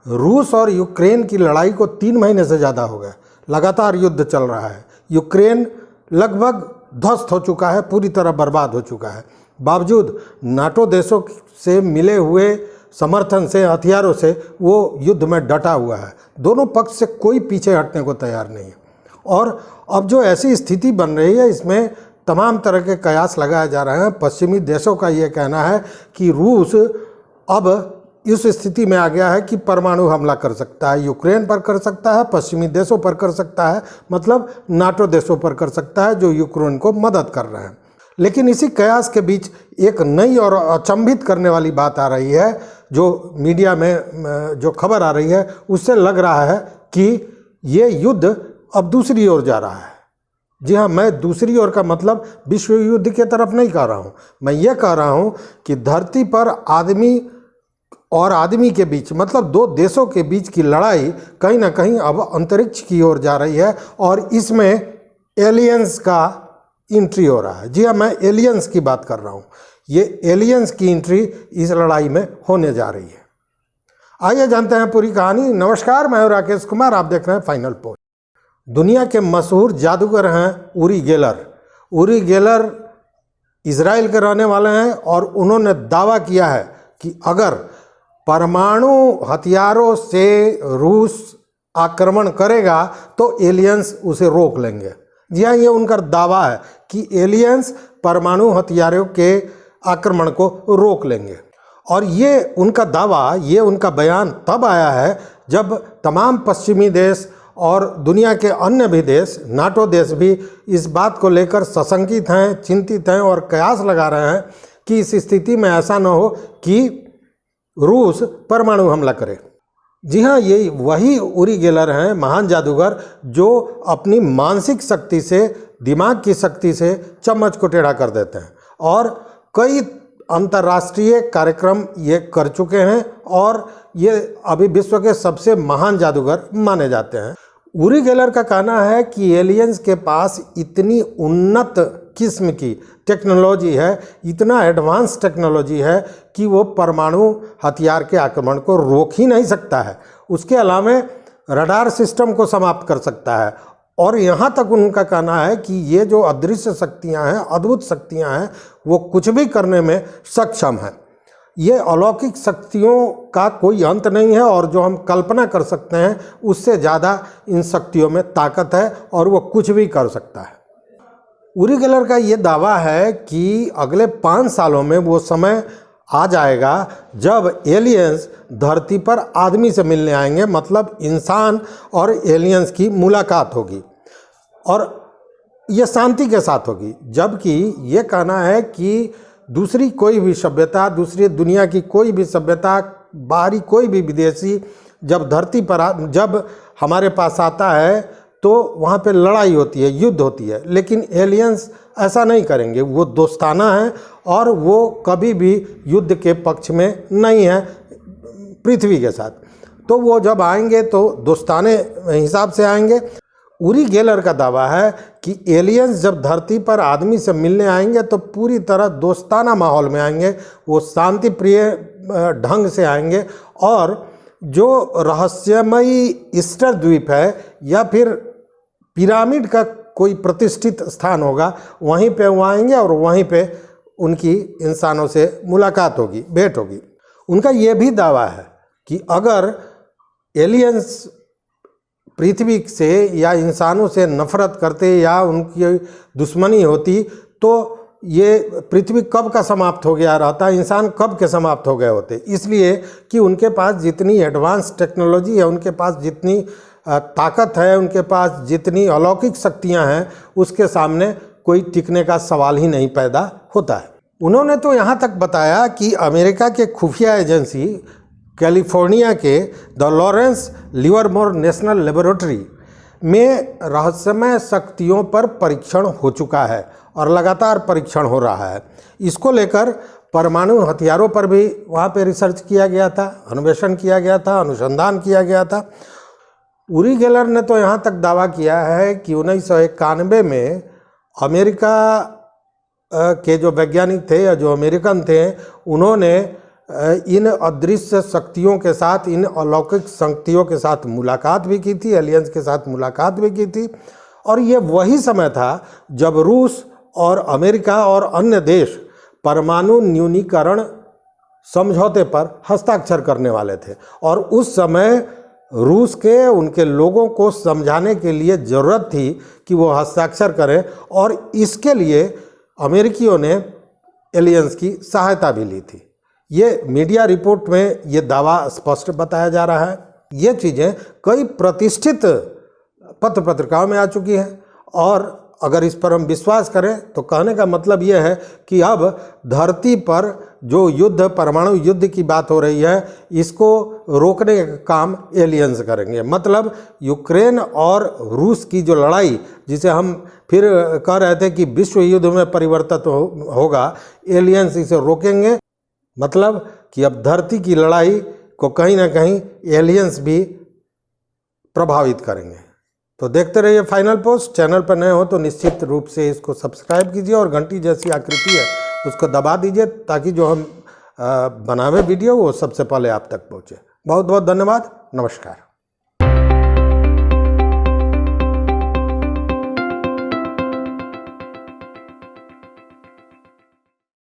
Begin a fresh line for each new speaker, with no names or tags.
रूस और यूक्रेन की लड़ाई को 3 महीने से ज़्यादा हो गए, लगातार युद्ध चल रहा है। यूक्रेन लगभग ध्वस्त हो चुका है, पूरी तरह बर्बाद हो चुका है। बावजूद नाटो देशों से मिले हुए समर्थन से, हथियारों से वो युद्ध में डटा हुआ है। दोनों पक्ष से कोई पीछे हटने को तैयार नहीं है। और अब जो ऐसी स्थिति बन रही है, इसमें तमाम तरह के कयास लगाए जा रहे हैं। पश्चिमी देशों का ये कहना है कि रूस अब इस स्थिति में आ गया है कि परमाणु हमला कर सकता है, यूक्रेन पर कर सकता है, पश्चिमी देशों पर कर सकता है, मतलब नाटो देशों पर कर सकता है जो यूक्रेन को मदद कर रहे हैं। लेकिन इसी कयास के बीच एक नई और अचंभित करने वाली बात आ रही है, जो मीडिया में जो खबर आ रही है उससे लग रहा है कि ये युद्ध अब दूसरी ओर जा रहा है। जी हाँ, मैं दूसरी ओर का मतलब विश्व युद्ध की तरफ नहीं कह रहा हूँ। मैं ये कह रहा हूँ कि धरती पर आदमी और आदमी के बीच, मतलब 2 देशों के बीच की लड़ाई कहीं ना कहीं अब अंतरिक्ष की ओर जा रही है और इसमें एलियंस का एंट्री हो रहा है। जी हाँ, मैं एलियंस की बात कर रहा हूँ। ये एलियंस की एंट्री इस लड़ाई में होने जा रही है। आइए जानते हैं पूरी कहानी। नमस्कार, मैं हूं राकेश कुमार, आप देख रहे हैं फाइनल पोस्ट। दुनिया के मशहूर जादूगर हैं ऊरी गेलर। ऊरी गेलर इजराइल के रहने वाले हैं और उन्होंने दावा किया है कि अगर परमाणु हथियारों से रूस आक्रमण करेगा तो एलियंस उसे रोक लेंगे। जी हाँ, ये उनका दावा है कि एलियंस परमाणु हथियारों के आक्रमण को रोक लेंगे। और ये उनका दावा, ये उनका बयान तब आया है जब तमाम पश्चिमी देश और दुनिया के अन्य भी देश, नाटो देश भी इस बात को लेकर सशंकित हैं, चिंतित हैं और कयास लगा रहे हैं कि इस स्थिति में ऐसा न हो कि रूस परमाणु हमला करे। जी हाँ, ये वही ऊरी गेलर हैं, महान जादूगर, जो अपनी मानसिक शक्ति से, दिमाग की शक्ति से चम्मच को टेढ़ा कर देते हैं और कई अंतर्राष्ट्रीय कार्यक्रम ये कर चुके हैं और ये अभी विश्व के सबसे महान जादूगर माने जाते हैं। ऊरी गेलर का कहना है कि एलियंस के पास इतनी उन्नत किस्म की टेक्नोलॉजी है, इतना एडवांस टेक्नोलॉजी है कि वो परमाणु हथियार के आक्रमण को रोक ही नहीं सकता है। उसके अलावा रडार सिस्टम को समाप्त कर सकता है। और यहाँ तक उनका कहना है कि ये जो अदृश्य शक्तियाँ हैं, अद्भुत शक्तियाँ हैं, वो कुछ भी करने में सक्षम हैं। ये अलौकिक शक्तियों का कोई अंत नहीं है और जो हम कल्पना कर सकते हैं उससे ज़्यादा इन शक्तियों में ताकत है और वो कुछ भी कर सकता है। ऊरी गेलर का ये दावा है कि अगले 5 सालों में वो समय आ जाएगा जब एलियंस धरती पर आदमी से मिलने आएंगे, मतलब इंसान और एलियंस की मुलाकात होगी और ये शांति के साथ होगी। जबकि ये कहना है कि दूसरी कोई भी सभ्यता, दूसरी दुनिया की कोई भी सभ्यता, बाहरी कोई भी विदेशी जब धरती पर जब हमारे पास आता है तो वहाँ पे लड़ाई होती है, युद्ध होती है। लेकिन एलियंस ऐसा नहीं करेंगे, वो दोस्ताना है और वो कभी भी युद्ध के पक्ष में नहीं है पृथ्वी के साथ। तो वो जब आएंगे तो दोस्ताने हिसाब से आएंगे। ऊरी गेलर का दावा है कि एलियंस जब धरती पर आदमी से मिलने आएंगे तो पूरी तरह दोस्ताना माहौल में आएंगे, वो शांति प्रिय ढंग से आएंगे और जो रहस्यमयी ईस्टर द्वीप है या फिर पिरामिड का कोई प्रतिष्ठित स्थान होगा, वहीं पे वो आएंगे और वहीं पे उनकी इंसानों से मुलाकात होगी, भेंट होगी। उनका ये भी दावा है कि अगर एलियंस पृथ्वी से या इंसानों से नफरत करते या उनकी दुश्मनी होती तो ये पृथ्वी कब का समाप्त हो गया रहता, इंसान कब के समाप्त हो गए होते। इसलिए कि उनके पास जितनी एडवांस टेक्नोलॉजी है, उनके पास जितनी ताकत है, उनके पास जितनी अलौकिक शक्तियां हैं, उसके सामने कोई टिकने का सवाल ही नहीं पैदा होता है। उन्होंने तो यहाँ तक बताया कि अमेरिका के खुफिया एजेंसी कैलिफोर्निया के the Lawrence Livermore national laboratory में रहस्यमय शक्तियों पर परीक्षण हो चुका है और लगातार परीक्षण हो रहा है। इसको लेकर परमाणु हथियारों पर भी वहाँ पे रिसर्च किया गया था, अन्वेषण किया गया था, अनुसंधान किया गया था। ऊरी गेलर ने तो यहाँ तक दावा किया है कि 1991 में अमेरिका के जो वैज्ञानिक थे या जो अमेरिकन थे, उन्होंने इन अदृश्य शक्तियों के साथ, इन अलौकिक शक्तियों के साथ मुलाकात भी की थी, एलियंस के साथ मुलाकात भी की थी। और ये वही समय था जब रूस और अमेरिका और अन्य देश परमाणु न्यूनीकरण समझौते पर हस्ताक्षर करने वाले थे। और उस समय रूस के उनके लोगों को समझाने के लिए ज़रूरत थी कि वो हस्ताक्षर करें, और इसके लिए अमेरिकियों ने एलियंस की सहायता भी ली थी। ये मीडिया रिपोर्ट में ये दावा स्पष्ट बताया जा रहा है। ये चीज़ें कई प्रतिष्ठित पत्र पत्रिकाओं में आ चुकी हैं, और अगर इस पर हम विश्वास करें तो कहने का मतलब ये है कि अब धरती पर जो युद्ध, परमाणु युद्ध की बात हो रही है, इसको रोकने का काम एलियंस करेंगे। मतलब यूक्रेन और रूस की जो लड़ाई, जिसे हम फिर कह रहे थे कि विश्व युद्ध में परिवर्तित होगा, एलियंस इसे रोकेंगे। मतलब कि अब धरती की लड़ाई को कहीं ना कहीं एलियंस भी प्रभावित करेंगे। तो देखते रहिए फाइनल पोस्ट। चैनल पर नए हो तो निश्चित रूप से इसको सब्सक्राइब कीजिए, और घंटी जैसी आकृति है उसको दबा दीजिए, ताकि जो हम बनावे वीडियो वो सबसे पहले आप तक पहुँचे। बहुत बहुत धन्यवाद। नमस्कार।